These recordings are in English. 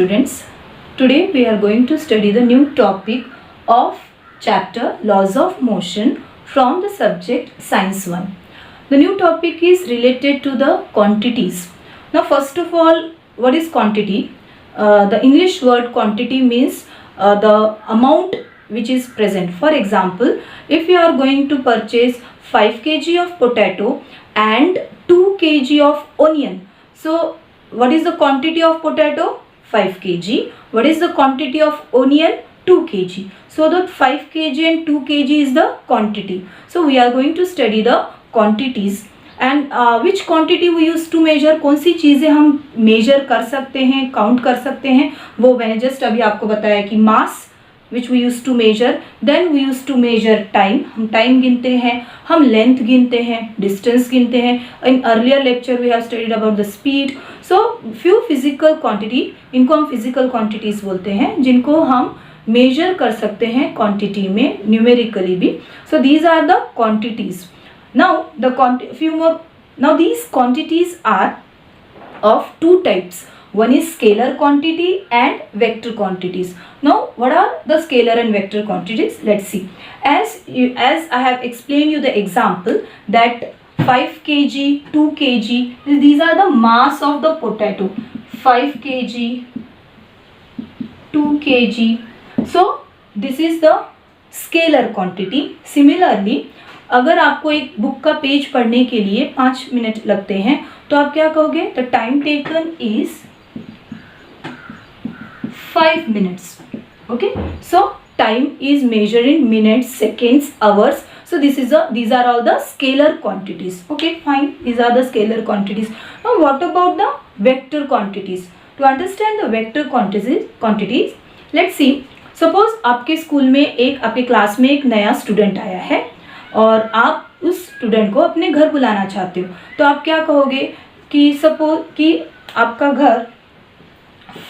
students. Today we are going to study the new topic of chapter Laws of Motion from the subject Science 1. The new topic is related to the quantities. Now first of all, what is quantity? The English word quantity means the amount which is present. For example, if you are going to purchase 5 kg of potato and 2 kg of onion, so what is the quantity of potato? 5 kg. What is the quantity of onion? 2 kg. So the 5 kg and 2 kg is the quantity. So we are going to study the quantities and which quantity we use to measure. कौन सी चीज़ें हम measure कर सकते हैं, count कर सकते हैं, वो मैंने just अभी आपको बताया कि mass which we used to measure, then we used to measure time, हम time गिनते हैं, हम length गिनते हैं, distance गिनते हैं. In earlier lecture we have studied about the speed. So few physical quantity, इनको हम physical quantities बोलते हैं, जिनको हम measure कर सकते हैं quantity में numerically भी. So these are the quantities. Now these quantities are of two types. One is scalar quantity and vector quantities. Now what are the scalar and vector quantities? Let's see. As I have explained you the example that 5 kg, 2 kg, these are the mass of the potato. 5 kg, 2 kg. So this is the scalar quantity. Similarly, अगर आपको एक book का page पढ़ने के लिए 5 minute लगते हैं तो आप क्या कहोगे? The time taken is 5 minutes. Okay, so time is measured in minutes, seconds, hours. So these are all the scalar quantities. Okay, fine, these are the scalar quantities. Now what about the vector quantities? To understand the vector quantities, let's see. Suppose आपके school में आपके class में एक नया student आया है और आप उस स्टूडेंट को अपने घर बुलाना चाहते हो, तो आप क्या कहोगे कि सपोज कि आपका घर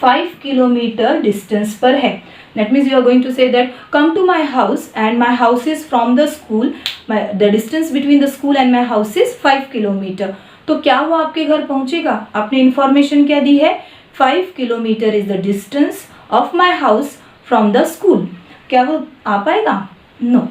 5 किलोमीटर डिस्टेंस पर है. That means you are going to say that come to my house and my house is from the school. The distance between the school and my house is 5 kilometre. तो क्या वो आपके घर पहुंचेगा? आपने information क्या दी है? 5 kilometre is the distance of my house from the school. क्या वो आ पाएगा? No.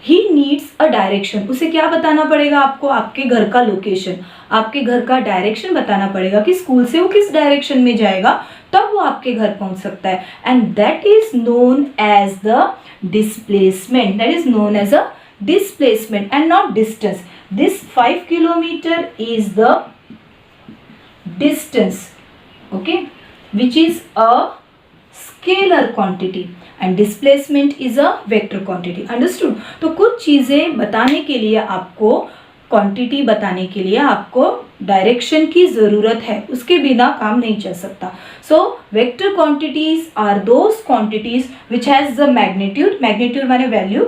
He needs a direction. उसे क्या बताना पड़ेगा आपको? आपके घर का लोकेशन, आपके घर का डायरेक्शन बताना पड़ेगा कि स्कूल से वो किस डायरेक्शन में जाएगा, तब वो आपके घर पहुंच सकता है. And that is known as the displacement. That is known as a displacement and not distance. This 5 kilometre is the distance, okay, which is a scalar quantity and displacement is a vector quantity. Understood? तो कुछ चीजें बताने के लिए आपको, quantity बताने के लिए आपको डायरेक्शन की जरूरत है, उसके बिना काम नहीं चल सकता. So vector quantities are those quantities which has the magnitude. Magnitude माने वैल्यू,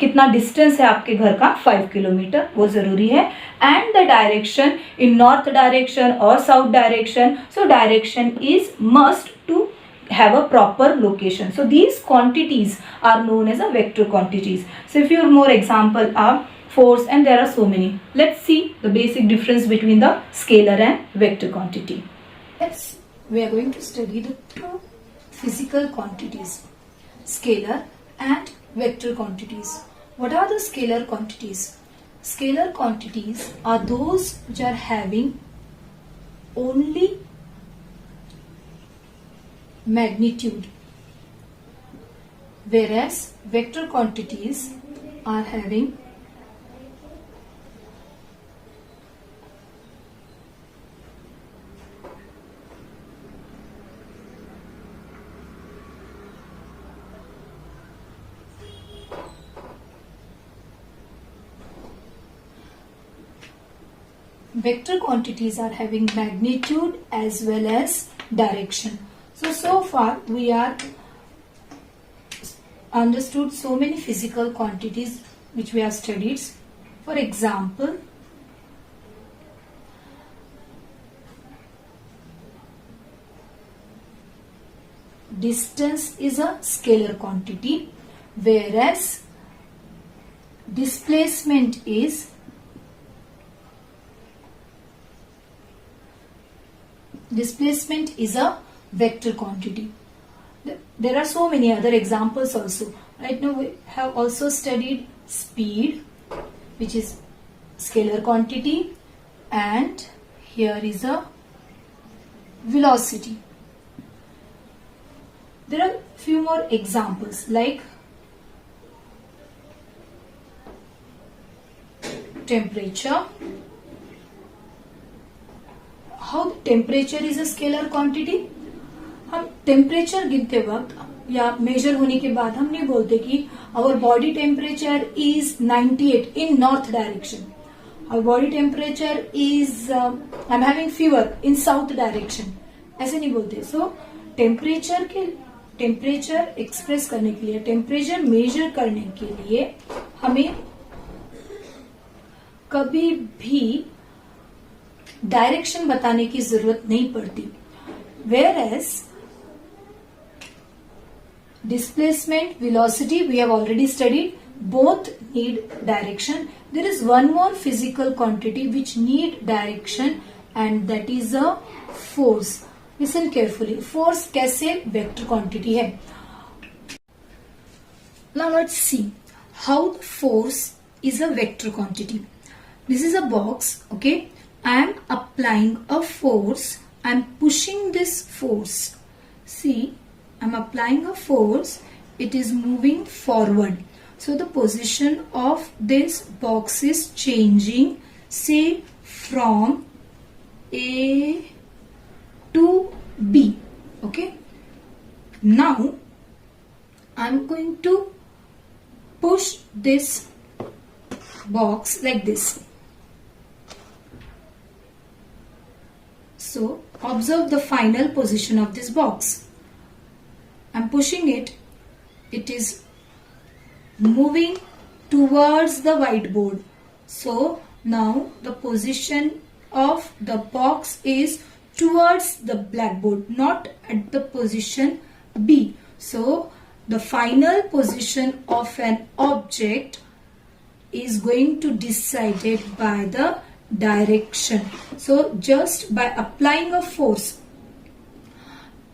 कितना डिस्टेंस है आपके घर का? 5 किलोमीटर, वो जरूरी है. And the direction in north direction और south direction. So direction is must to have a proper location. So these quantities are known as a vector quantities. So if your more example are force, and there are so many. Let's see the basic difference between the scalar and vector quantity. Yes, we are going to study the two physical quantities, scalar and vector quantities. What are the scalar quantities? Scalar quantities are those which are having only magnitude, whereas vector quantities are having magnitude as well as direction. So far we are understood so many physical quantities which we have studied. For example, distance is a scalar quantity, whereas displacement is a vector quantity. There are so many other examples also. Right now we have also studied speed, which is scalar quantity, and here is a velocity. There are few more examples like temperature. How temperature is a scalar quantity? हम temperature गिनते वक्त या major होने के बाद हम नहीं बोलते कि our body temperature is 98 in north direction, our body temperature is I am having fever in south direction, ऐसे नहीं बोलते. सो टेम्परेचर एक्सप्रेस करने के लिए, टेम्परेचर मेजर करने के लिए हमें कभी भी डायरेक्शन बताने की जरूरत नहीं पड़ती. Whereas displacement, velocity, we have already studied, both need direction. There is one more physical quantity which need direction, and that is a force. Listen carefully. Force कैसे vector quantity है. Now let's see how the force is a vector quantity. This is a box, okay. I am applying a force. I am pushing this force. See, I am applying a force. It is moving forward. So the position of this box is changing, say from A to B. Okay. Now I am going to push this box like this. So observe the final position of this box. I am pushing it. It is moving towards the whiteboard. So now the position of the box is towards the blackboard, not at the position B. So the final position of an object is going to be decided by the direction. So just by applying a force,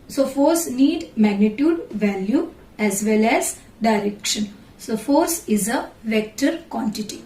so force need magnitude, value as well as direction. So force is a vector quantity.